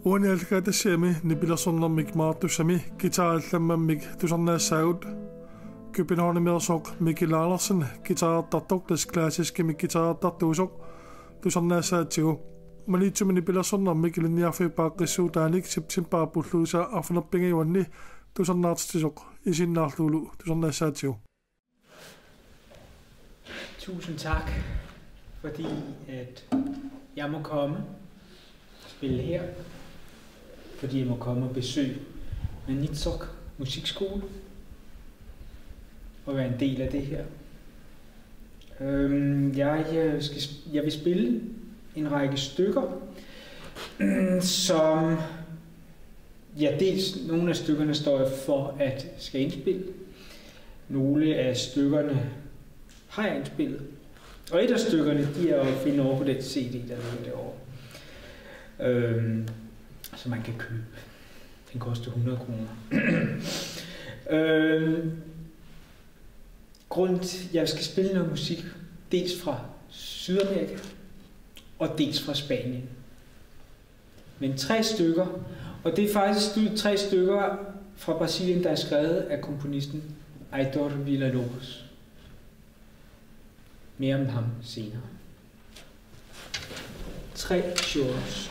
Uani alkaatassiami nipilersornermik maartussami gitaarallamammik tusarnaassaagut Københavnermedersok Mikkel Larsen gitaartartok des klassiske gitaartartuusok tusarnaassaatsigu manitsumi nipilersornermik linniarfi paaqissuutaanik septemberpulluusa arfunerpingiuanni tusarnaartisok isinnaarluulu tusarnaassaatsigu. Tusind tak, fordi at jeg må komme og spille her, fordi jeg må komme og besøge Maniitsoq Musikskole og være en del af det her. Jeg vil spille en række stykker, som dels nogle af stykkerne står jeg for at skal indspille. Nogle af stykkerne har jeg indspillet. Og et af stykkerne, de er at finde over på den CD, der ligger derovre. Som man kan købe. Den koster 100 kroner. Grunden til, at jeg skal spille noget musik, dels fra Sydamerika, og dels fra Spanien. Men 3 stykker, og det er faktisk 3 stykker fra Brasilien, der er skrevet af komponisten Aidor Villa-Lobos. Mere om ham senere. 3 shows.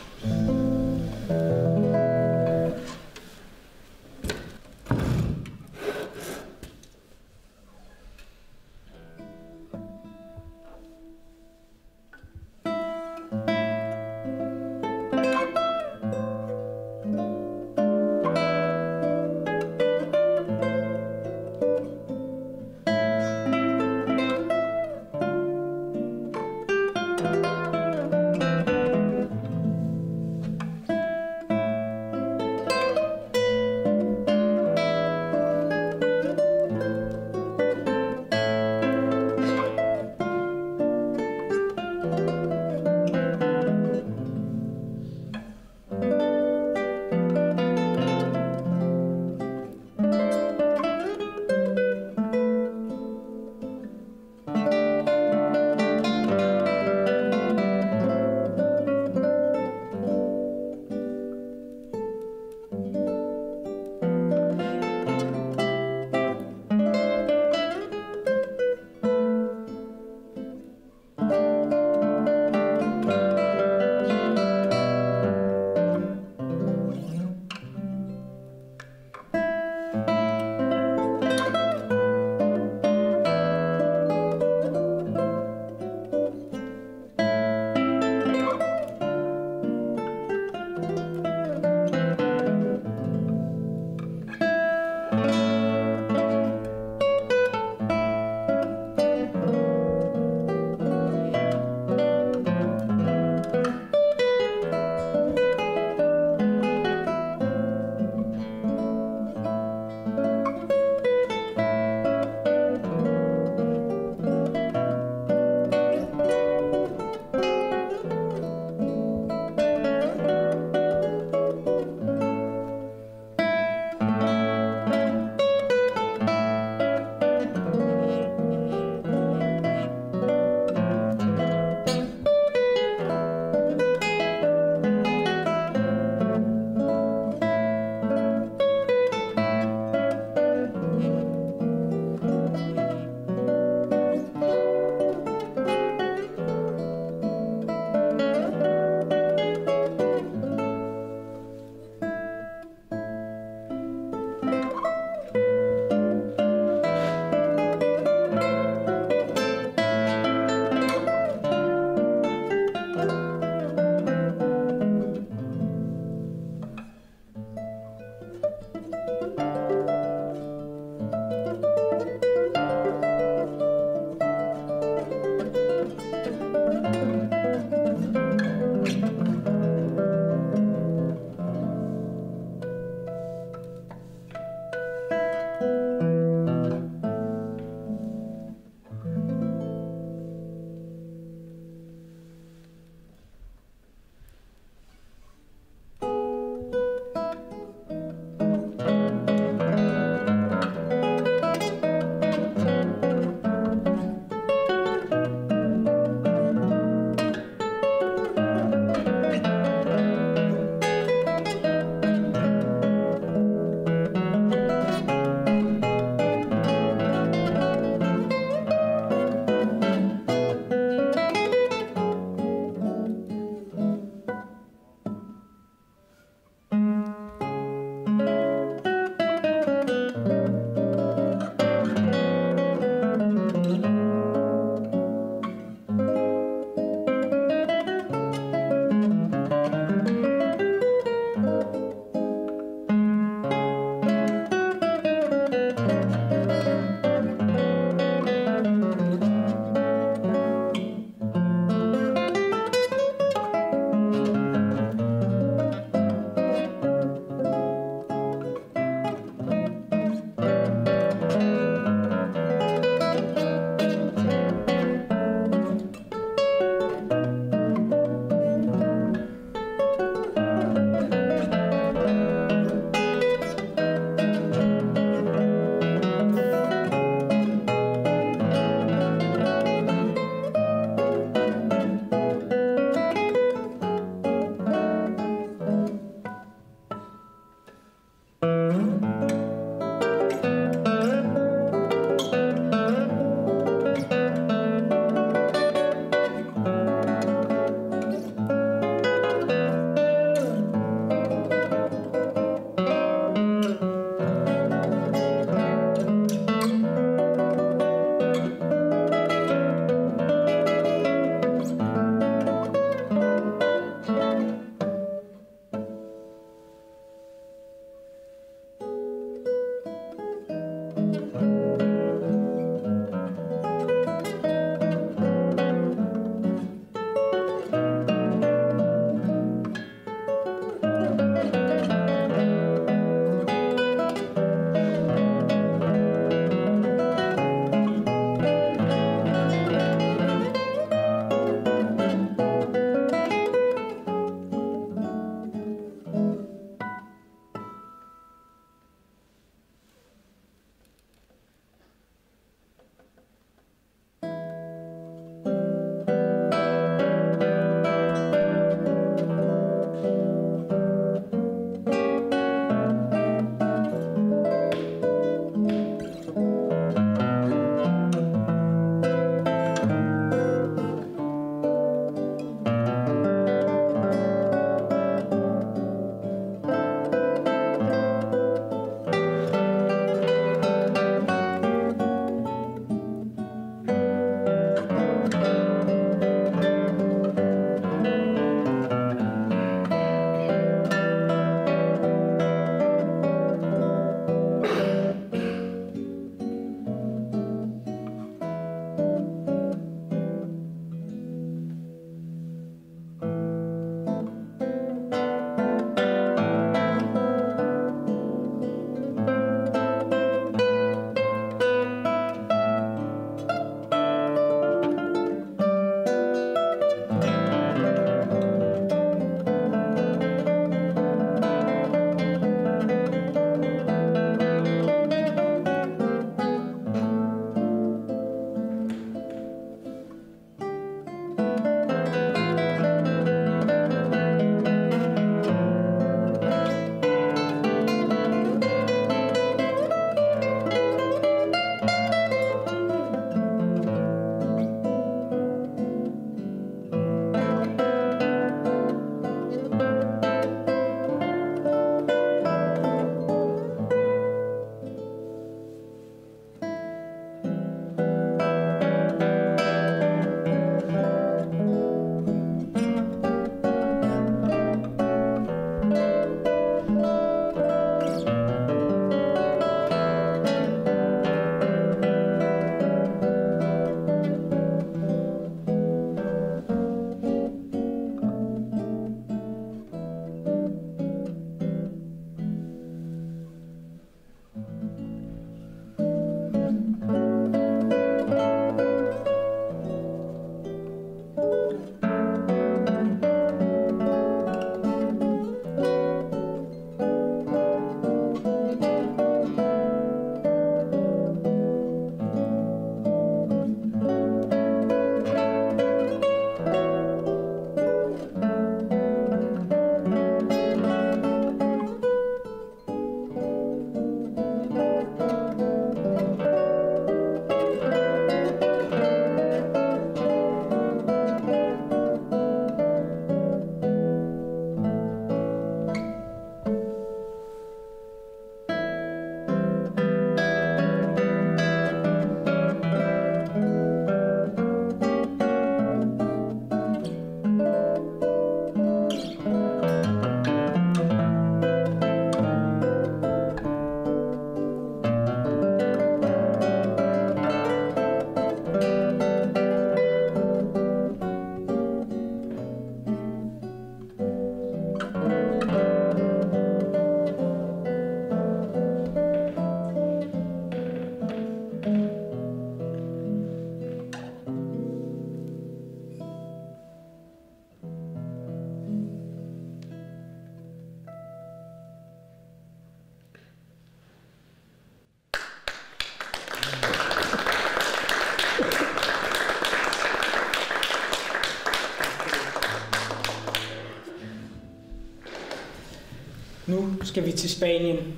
Nu skal vi til Spanien,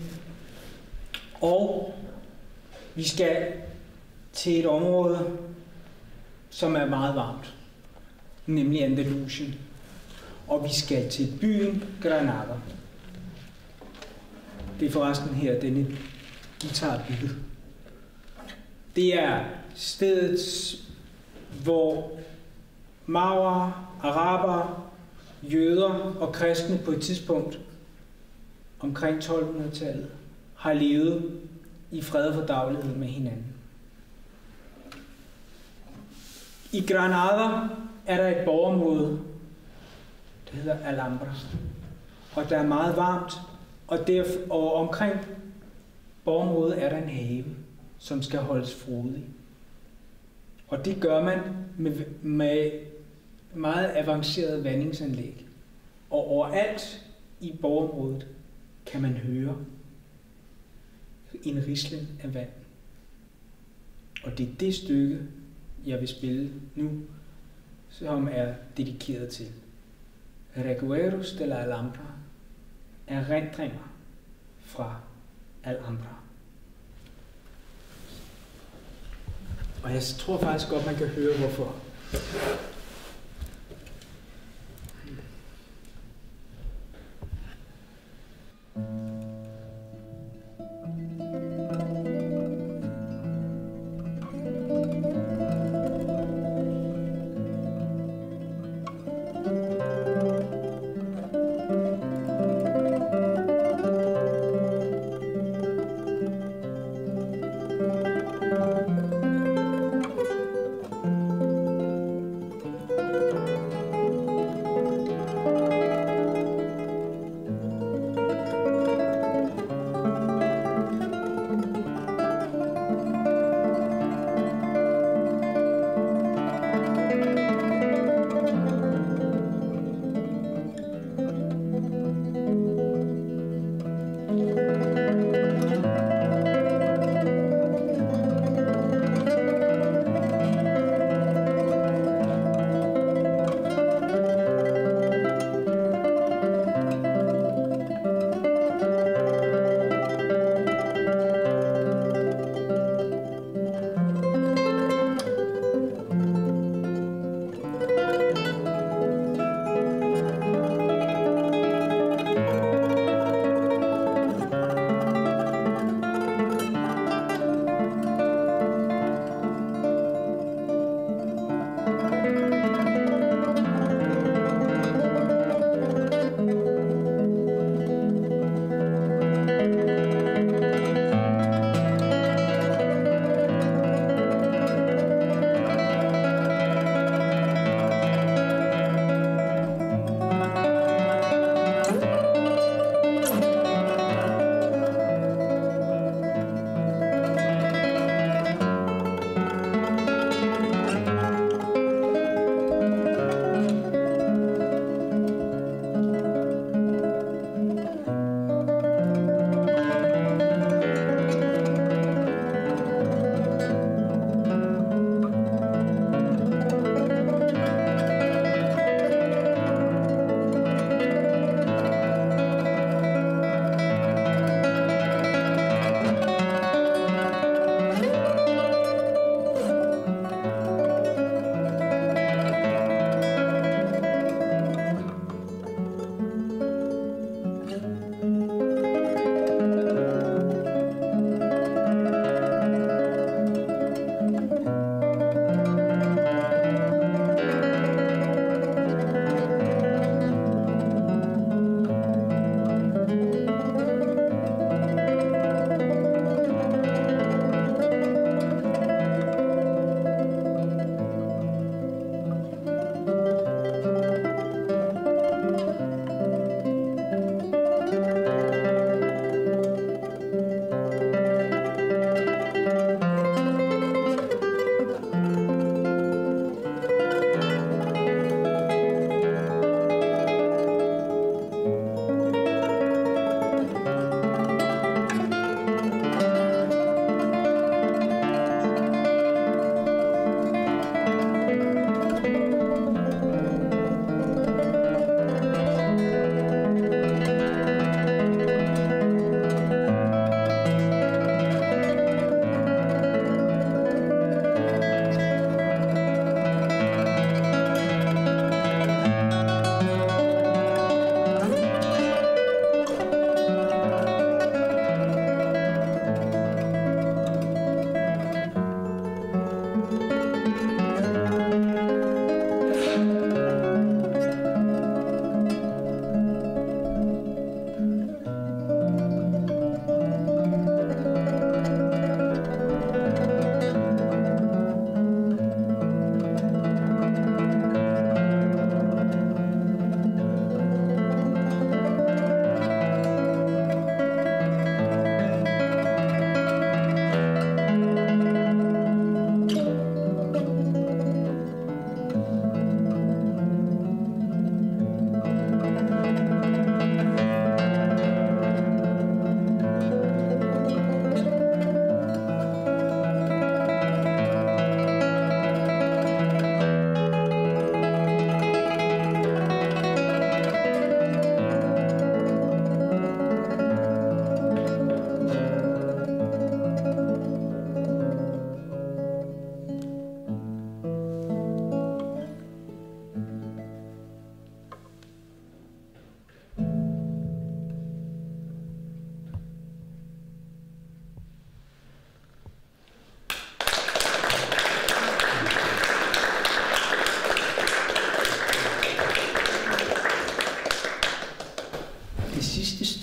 og vi skal til et område, som er meget varmt, nemlig Andalusien. Og vi skal til byen Granada. Det er forresten her, denne guitar er bygget. Det er stedet, hvor maorer, araber, jøder og kristne på et tidspunkt omkring 1200-tallet har levet i fred og fordragelighed med hinanden. I Granada er der et borgerområde, der hedder Alhambra, og der er meget varmt, og omkring borgerområdet er der en have, som skal holdes frodig. Og det gør man med meget avancerede vandingsanlæg. Og overalt i borgerområdet kan man høre en rislen af vand. Og det er det stykke, jeg vil spille nu, som er dedikeret til Recuerdos de la Alhambra, erindringer fra Alhambra. Og jeg tror faktisk godt, man kan høre, hvorfor.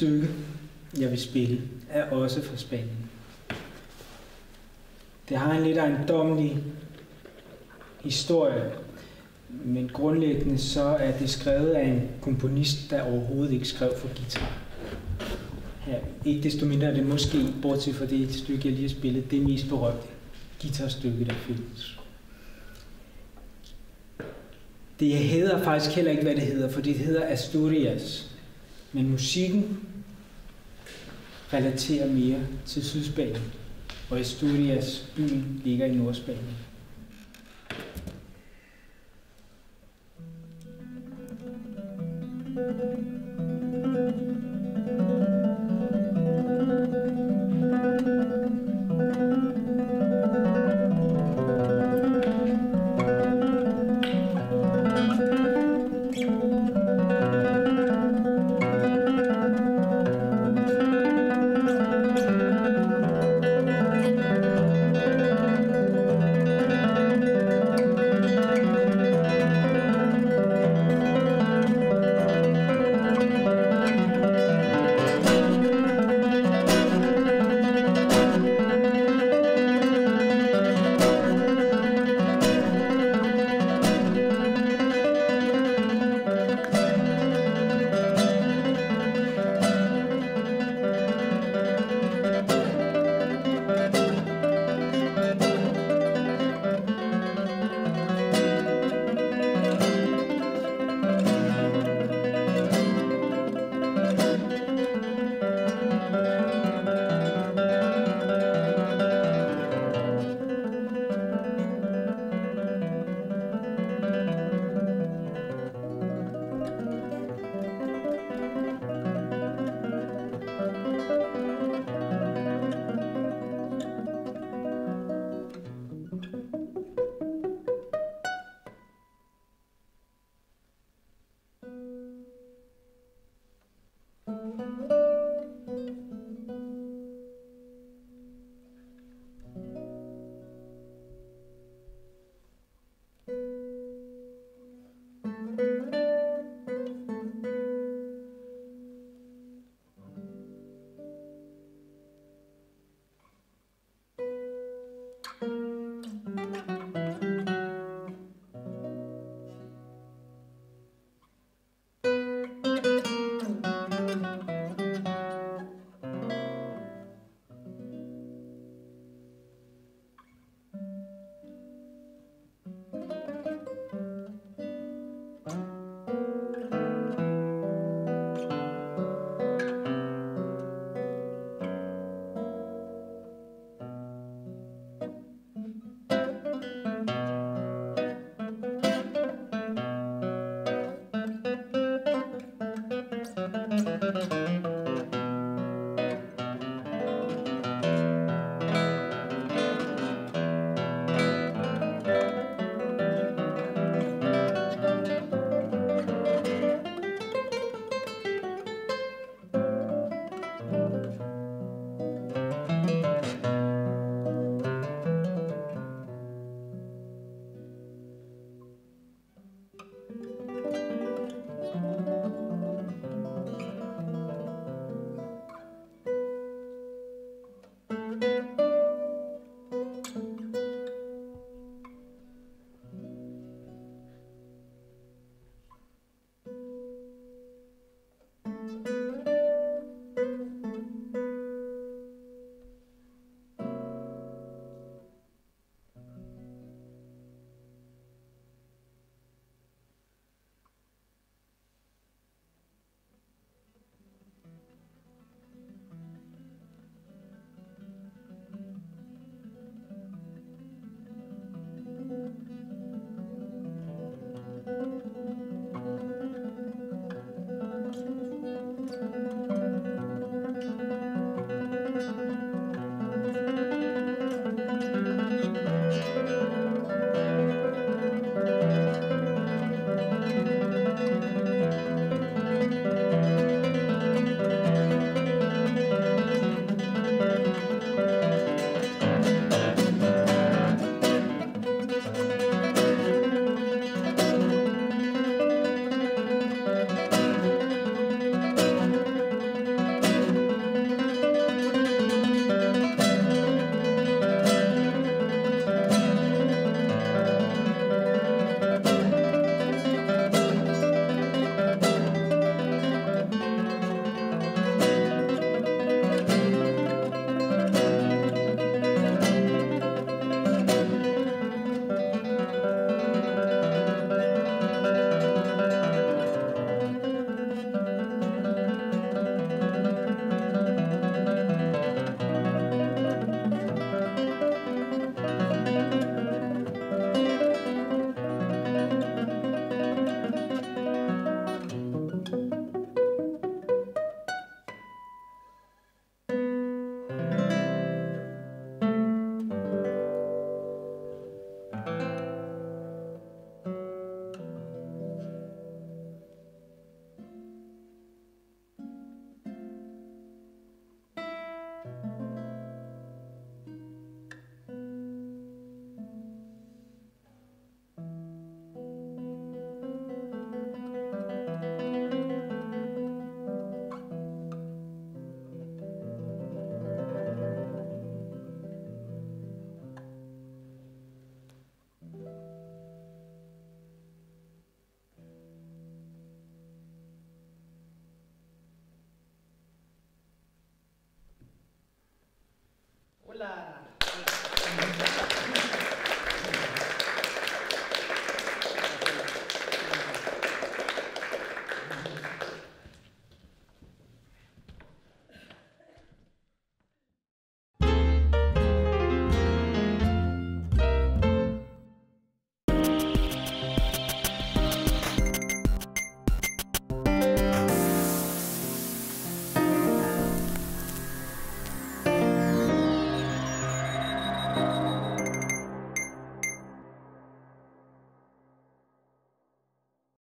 stykke, jeg vil spille, er også fra Spanien. Det har en lidt ejendommelig historie, men grundlæggende så er det skrevet af en komponist, der overhovedet ikke skrev for guitar. Her, ikke desto mindre er det måske, bortset fra det stykke, jeg lige har spillet, det mest berømte guitarstykke, der findes. Det hedder faktisk heller ikke, hvad det hedder, for det hedder Asturias. Men musikken relaterer mere til Sydspanien, og Asturias byen ligger i Nordspanien.